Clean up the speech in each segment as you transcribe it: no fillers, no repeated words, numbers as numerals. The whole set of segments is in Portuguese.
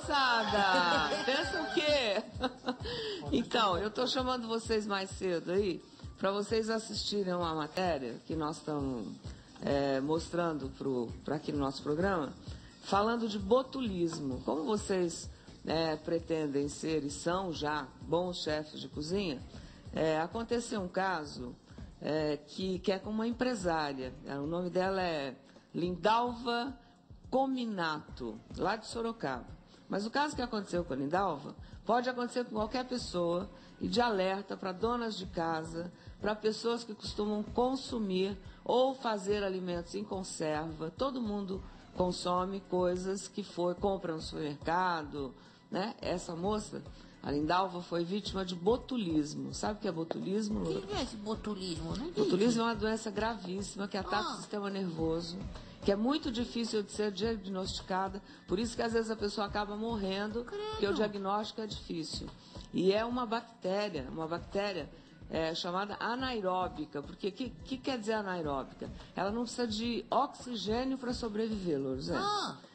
moçada! Pensa o quê? Então, eu tô chamando vocês mais cedo aí para vocês assistirem uma matéria que nós estamos mostrando para aqui no nosso programa, falando de botulismo. Como vocês pretendem ser e são já bons chefes de cozinha, aconteceu um caso que é com uma empresária. O nome dela é Lindalva Cominato, lá de Sorocaba. Mas o caso que aconteceu com a Lindalva pode acontecer com qualquer pessoa, e de alerta para donas de casa, para pessoas que costumam consumir ou fazer alimentos em conserva. Todo mundo consome coisas que compra no supermercado, né? Essa moça, a Lindalva, foi vítima de botulismo. Sabe o que é botulismo? O que é esse botulismo? Não entendi. Botulismo é uma doença gravíssima que ataca o sistema nervoso, que é muito difícil de ser diagnosticada, por isso que às vezes a pessoa acaba morrendo, porque o diagnóstico é difícil. E é uma bactéria chamada anaeróbica, porque o que quer dizer anaeróbica? Ela não precisa de oxigênio para sobreviver, Lourdes.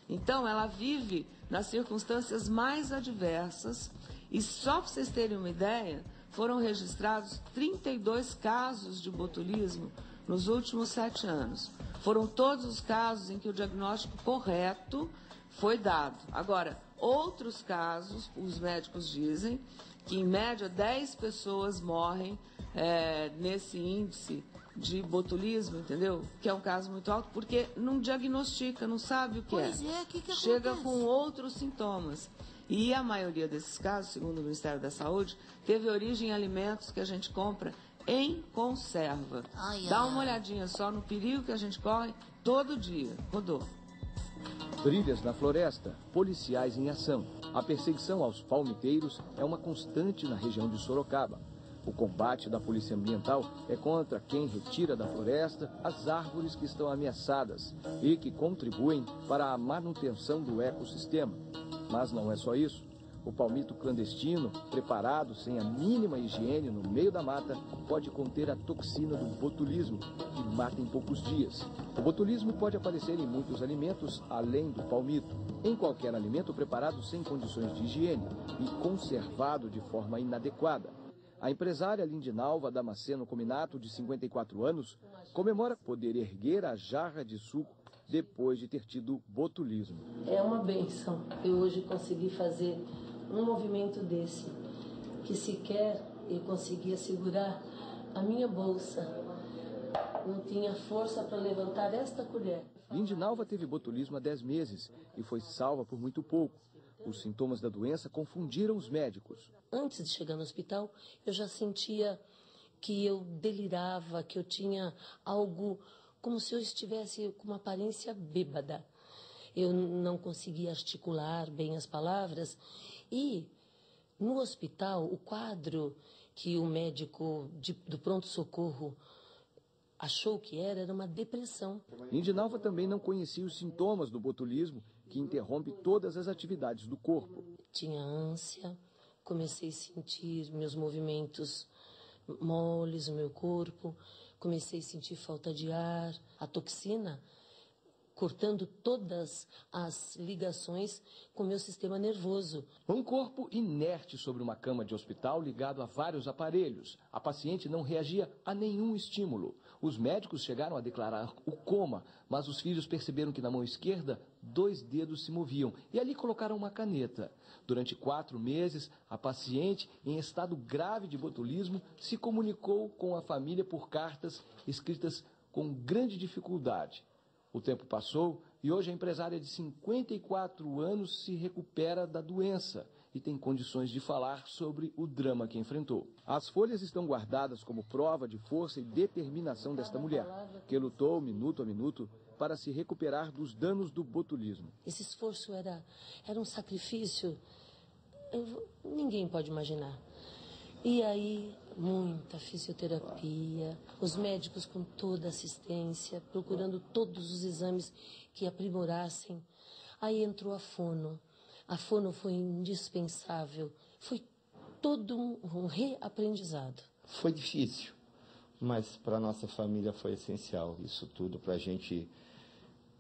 Então, ela vive nas circunstâncias mais adversas, e só para vocês terem uma ideia, foram registrados 32 casos de botulismo nos últimos 7 anos. Foram todos os casos em que o diagnóstico correto foi dado. Agora, outros casos, os médicos dizem que em média 10 pessoas morrem nesse índice de botulismo, entendeu? Que é um caso muito alto, porque não diagnostica, não sabe o que é. Que chega acontece? Com outros sintomas. E a maioria desses casos, segundo o Ministério da Saúde, teve origem em alimentos que a gente compra em conserva. Dá uma olhadinha só no perigo que a gente corre todo dia. Rodou. Trilhas na floresta, policiais em ação. A perseguição aos palmiteiros é uma constante na região de Sorocaba. O combate da Polícia Ambiental é contra quem retira da floresta as árvores que estão ameaçadas e que contribuem para a manutenção do ecossistema. Mas não é só isso. O palmito clandestino, preparado sem a mínima higiene no meio da mata, pode conter a toxina do botulismo, que mata em poucos dias. O botulismo pode aparecer em muitos alimentos, além do palmito. Em qualquer alimento preparado sem condições de higiene e conservado de forma inadequada. A empresária Lindalva Damasceno Cominato, de 54 anos, comemora poder erguer a jarra de suco depois de ter tido botulismo. É uma bênção eu hoje consegui fazer um movimento desse, que sequer eu conseguia segurar a minha bolsa. Não tinha força para levantar esta colher. Lindalva teve botulismo há 10 meses e foi salva por muito pouco. Os sintomas da doença confundiram os médicos. Antes de chegar no hospital, eu já sentia que eu delirava, que eu tinha algo como se eu estivesse com uma aparência bêbada. Eu não conseguia articular bem as palavras. E no hospital, o quadro que o médico do pronto-socorro achou que era uma depressão. Lindalva também não conhecia os sintomas do botulismo, que interrompe todas as atividades do corpo. Tinha ânsia, comecei a sentir meus movimentos moles no meu corpo, comecei a sentir falta de ar, a toxina cortando todas as ligações com o meu sistema nervoso. Um corpo inerte sobre uma cama de hospital ligado a vários aparelhos. A paciente não reagia a nenhum estímulo. Os médicos chegaram a declarar o coma, mas os filhos perceberam que na mão esquerda 2 dedos se moviam e ali colocaram uma caneta. Durante 4 meses, a paciente, em estado grave de botulismo, se comunicou com a família por cartas escritas com grande dificuldade. O tempo passou e hoje a empresária de 54 anos se recupera da doença e tem condições de falar sobre o drama que enfrentou. As folhas estão guardadas como prova de força e determinação desta mulher, que lutou minuto a minuto para se recuperar dos danos do botulismo. Esse esforço era um sacrifício, ninguém pode imaginar. E aí, muita fisioterapia, os médicos com toda assistência, procurando todos os exames que aprimorassem. Aí entrou a fono. A fono foi indispensável. Foi todo um reaprendizado. Foi difícil, mas para nossa família foi essencial. Isso tudo para a gente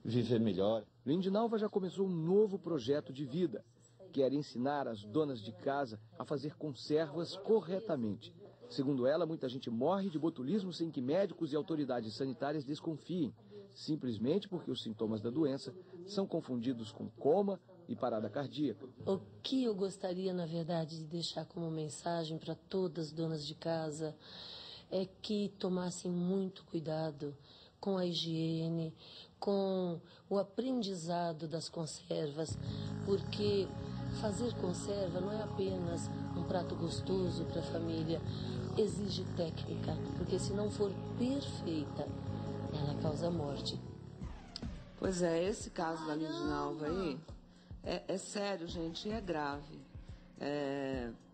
viver melhor. Lindalva já começou um novo projeto de vida. quer ensinar as donas de casa a fazer conservas corretamente. Segundo ela, muita gente morre de botulismo sem que médicos e autoridades sanitárias desconfiem, simplesmente porque os sintomas da doença são confundidos com coma e parada cardíaca. O que eu gostaria, na verdade, de deixar como mensagem para todas as donas de casa é que tomassem muito cuidado com a higiene, com o aprendizado das conservas, porque fazer conserva não é apenas um prato gostoso para a família, exige técnica, porque se não for perfeita, ela causa morte. Pois é, esse caso da Lindinalva aí é sério, gente, e é grave.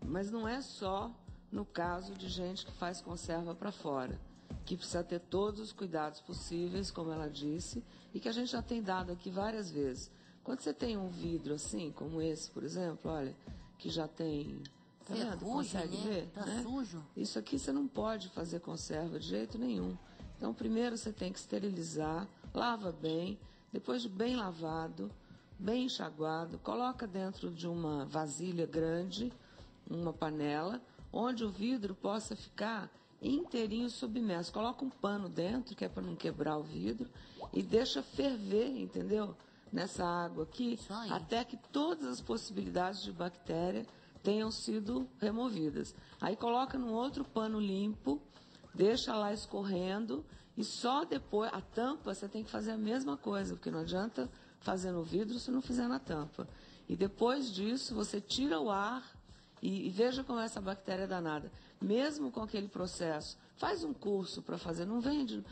Mas não é só no caso de gente que faz conserva para fora, que precisa ter todos os cuidados possíveis, como ela disse, e que a gente já tem dado aqui várias vezes. Quando você tem um vidro assim, como esse, por exemplo, olha, que já tem... Tá vendo? Consegue ver? Tá né? sujo. Isso aqui você não pode fazer conserva de jeito nenhum. Então, primeiro você tem que esterilizar, lava bem, depois de bem lavado, bem enxaguado, coloca dentro de uma vasilha grande, uma panela, onde o vidro possa ficar inteirinho submerso. Coloca um pano dentro, que é para não quebrar o vidro, e deixa ferver, entendeu? Nessa água aqui, até que todas as possibilidades de bactéria tenham sido removidas. Aí coloca num outro pano limpo, deixa lá escorrendo e só depois, a tampa você tem que fazer a mesma coisa, porque não adianta fazer no vidro se não fizer na tampa. E depois disso você tira o ar e veja como essa bactéria é danada. Mesmo com aquele processo, faz um curso para fazer, não vende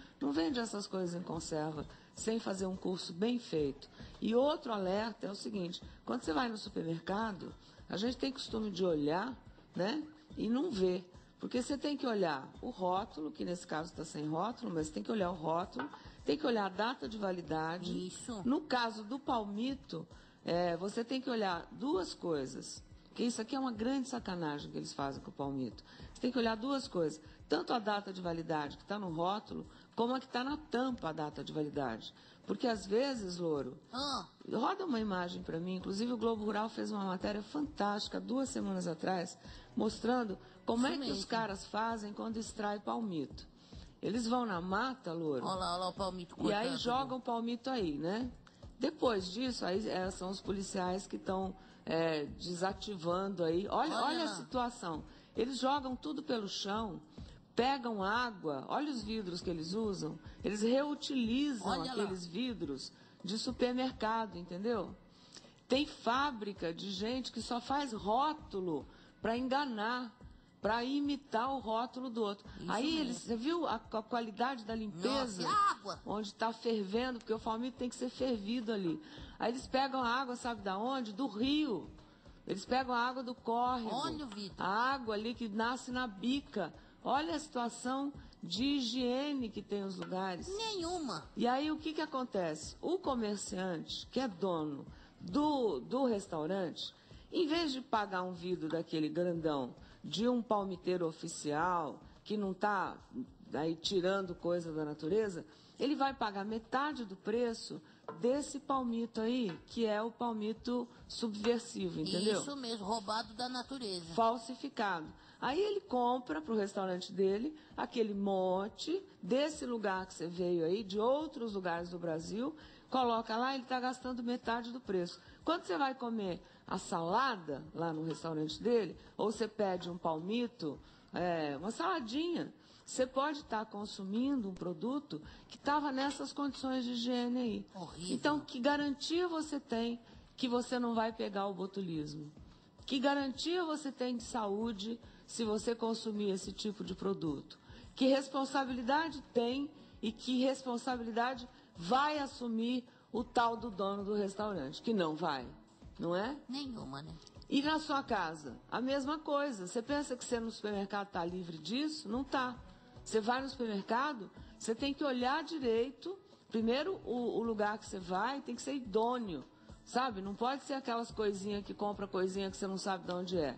essas coisas em conserva sem fazer um curso bem feito. E outro alerta é o seguinte, quando você vai no supermercado, a gente tem costume de olhar, né, e não ver. Porque você tem que olhar o rótulo, que nesse caso está sem rótulo, mas tem que olhar o rótulo, tem que olhar a data de validade. Isso. No caso do palmito, você tem que olhar duas coisas. Porque isso aqui é uma grande sacanagem que eles fazem com o palmito. Você tem que olhar duas coisas. Tanto a data de validade que está no rótulo, como a que está na tampa a data de validade. Porque às vezes, Louro, roda uma imagem para mim, inclusive o Globo Rural fez uma matéria fantástica 2 semanas atrás, mostrando como é que os caras fazem quando extrai palmito. Eles vão na mata, Louro, olha lá o palmito e aí jogam o palmito aí, né? Depois disso, aí são os policiais que estão desativando aí. Olha a situação. Eles jogam tudo pelo chão, pegam água, olha os vidros que eles usam, eles reutilizam aqueles vidros de supermercado, entendeu? Tem fábrica de gente que só faz rótulo para enganar, para imitar o rótulo do outro. Isso aí eles, você viu a qualidade da limpeza? Nossa, água. Onde está fervendo, porque o palmito tem que ser fervido ali. Aí eles pegam a água, sabe da onde? Do rio. Eles pegam a água do córrego. Olha o vidro. A água ali que nasce na bica. Olha a situação de higiene que tem os lugares. Nenhuma. E aí o que acontece? O comerciante, que é dono do restaurante, em vez de pagar um vidro daquele grandão de um palmiteiro oficial, que não está aí tirando coisa da natureza, ele vai pagar metade do preço desse palmito aí, que é o palmito subversivo, entendeu? Isso mesmo, roubado da natureza. Falsificado. Aí ele compra para o restaurante dele aquele monte desse lugar que você veio aí, de outros lugares do Brasil, coloca lá, ele está gastando metade do preço. Quando você vai comer a salada lá no restaurante dele, ou você pede um palmito, uma saladinha, você pode estar consumindo um produto que estava nessas condições de higiene aí. Horrível. Então, que garantia você tem que você não vai pegar o botulismo? Que garantia você tem de saúde se você consumir esse tipo de produto? Que responsabilidade tem e que responsabilidade vai assumir o tal do dono do restaurante? Que não vai, não é? Nenhuma, né? E na sua casa? A mesma coisa. Você pensa que você no supermercado está livre disso? Não está. Você vai no supermercado, você tem que olhar direito. Primeiro, o lugar que você vai tem que ser idôneo, sabe? Não pode ser aquelas coisinhas que compra coisinha que você não sabe de onde é.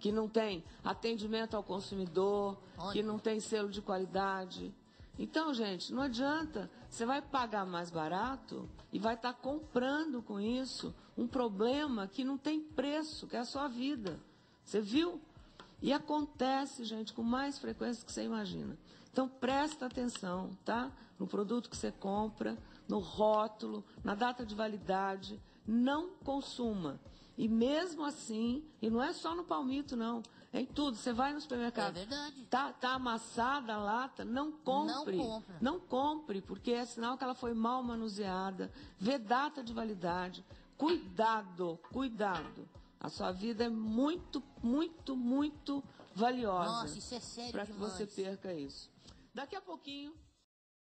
Que não tem atendimento ao consumidor, que não tem selo de qualidade. Então, gente, não adianta. Você vai pagar mais barato e vai estar comprando com isso um problema que não tem preço, que é a sua vida. Você viu? E acontece, gente, com mais frequência do que você imagina. Então, presta atenção, tá? No produto que você compra, no rótulo, na data de validade. Não consuma. E mesmo assim, e não é só no palmito, não. É em tudo. Você vai no supermercado. É verdade. Tá amassada a lata, não compre. Não compra. Não compre, porque é sinal que ela foi mal manuseada. Vê data de validade. Cuidado, cuidado. A sua vida é muito, muito, muito valiosa. Nossa, isso é sério para que demais. você perca isso. Daqui a pouquinho